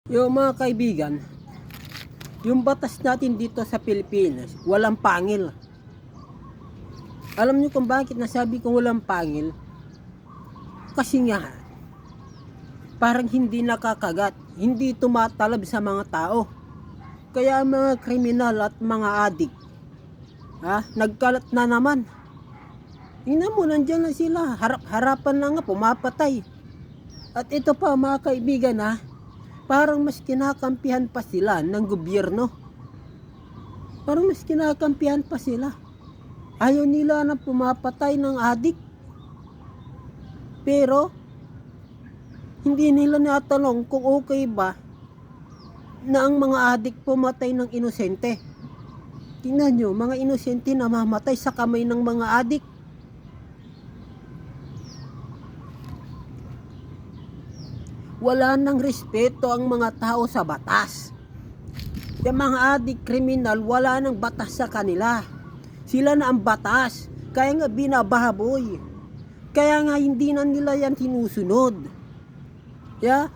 Yung mga kaibigan, yung batas natin dito sa Pilipinas, walang pangil. Alam niyo kung bakit nasabi kong walang pangil? Kasi nga, parang hindi nakakagat, hindi tumatalab sa mga tao. Kaya mga kriminal at mga adik, nagkalat na naman. Tingnan mo, nandiyan na sila, harap-harapan na nga, pumapatay. At ito pa mga kaibigan, parang mas kinakampihan pa sila ng gobyerno. Parang mas kinakampihan pa sila. Ayaw nila na pumapatay ng adik. Pero, hindi nila natanong kung okay ba na ang mga adik pumatay ng inosente. Tingnan nyo, mga inosente namamatay sa kamay ng mga adik. Wala nang respeto ang mga tao sa batas. Yung mga adik kriminal, wala nang batas sa kanila. Sila na ang batas. Kaya nga binabahaboy. Kaya nga hindi na nila yan sinusunod.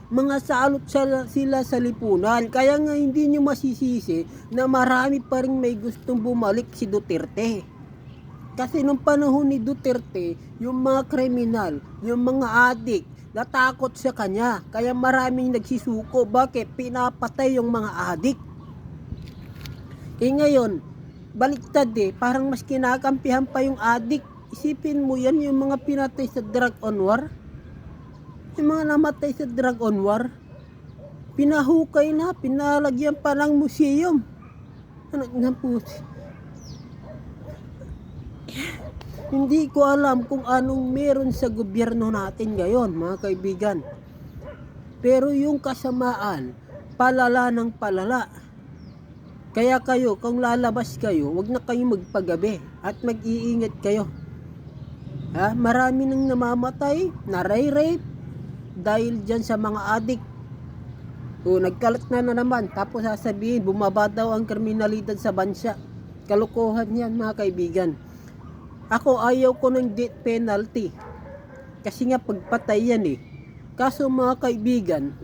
Mga salot sila sa lipunan. Kaya nga hindi nyo masisisi na marami pa rin may gustong bumalik si Duterte. Kasi nung panahon ni Duterte, yung mga kriminal, yung mga adik, natakot sa kanya. Kaya maraming nagsisuko. Bakit? Pinapatay yung mga adik. Ngayon, baliktad parang mas kinakampihan pa yung adik. Isipin mo yan, yung mga pinatay sa drug on war. Yung mga namatay sa drug on war, pinahukay na, pinalagyan pa ng museum. Ano na po? Hindi ko alam kung anong meron sa gobyerno natin ngayon, mga kaibigan. Pero yung kasamaan, palala ng palala. Kaya kayo, kung lalabas kayo, wag na kayong magpagabi at mag-iingat kayo. Marami nang namamatay, naray-rape, dahil dyan sa mga adik. Nagkalat na naman, tapos sasabihin, bumaba daw ang kriminalidad sa bansa. Kalokohan yan, mga kaibigan. Ako, ayaw ko ng death penalty. Kasi nga pagpatay yan Kaso mga kaibigan,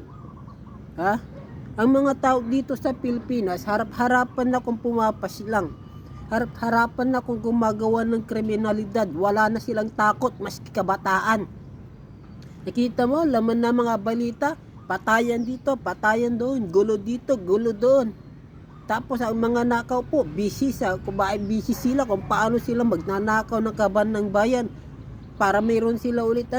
ang mga tao dito sa Pilipinas, harap-harapan na kung pumapas lang. Harap-harapan na kung gumagawa ng kriminalidad. Wala na silang takot, maski kabataan. Nakita mo, laman na mga balita, patayan dito, patayan doon, gulo dito, gulo doon. Tapos ang mga nakaw po, busy sila kung paano sila magnanakaw ng kaban ng bayan para mayroon sila ulit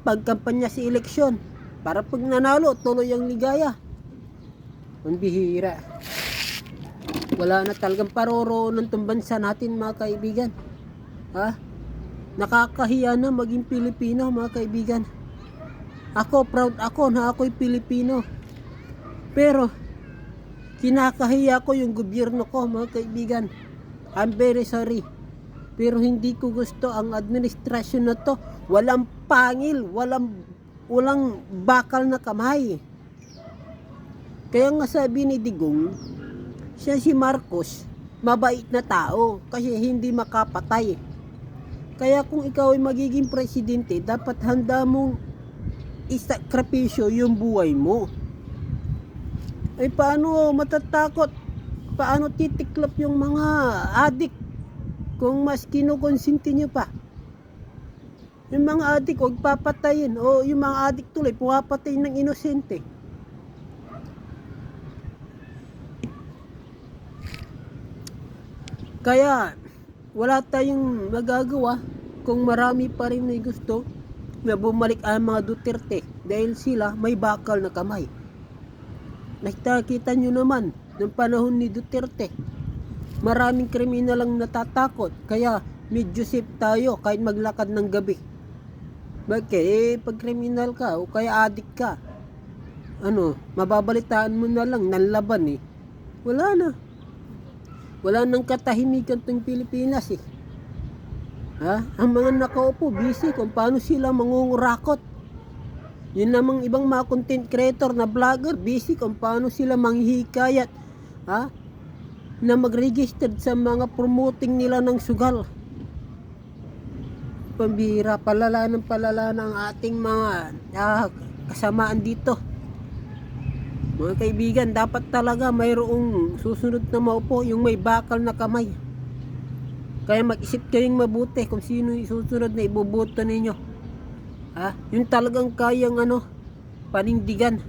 pagkampanya sa eleksyon. Para pag nanalo, tuloy ang ligaya. Ang bihira. Wala na talagang paroroonan ng bansa natin, mga kaibigan. Nakakahiya na maging Pilipino, mga kaibigan. Ako, proud ako na ako'y Pilipino. Pero, kinakahiya ko yung gobyerno ko, mga kaibigan. I'm very sorry. Pero hindi ko gusto ang administrasyon na to. Walang pangil, walang bakal na kamay. Kaya nga sabi ni Digong, siya si Marcos, mabait na tao kasi hindi makapatay. Kaya kung ikaw ay magiging presidente, dapat handa mong isakripisyo yung buhay mo. Paano matatakot? Paano titiklop yung mga adik kung mas kinukonsinti nyo pa? Yung mga adik, huwag papatayin. O yung mga adik tuloy, pumapatay ng inosente. Kaya, wala tayong magagawa kung marami pa rin may gusto na bumalik ang mga Duterte dahil sila may bakal na kamay. Nakita nyo naman, noong panahon ni Duterte, maraming kriminal lang natatakot. Kaya medyo safe tayo kahit maglakad ng gabi. Bakit? Pag kriminal ka o kaya adik ka, mababalitaan mo na lang ng laban Wala na. Wala nang katahimikan tong Pilipinas Ang mga nakaupo, busy kung paano sila mangungurakot. Yun namang ibang mga content creator na vlogger, busy kung paano sila manghihikayat na mag-registered sa mga promoting nila ng sugal. Pambihira, palala ng ating mga kasamaan dito. Mga kaibigan, dapat talaga mayroong susunod na maupo, yung may bakal na kamay. Kaya mag-isip kayong mabuti kung sino yung susunod na iboboto ninyo. Yung talagang kayang panindigan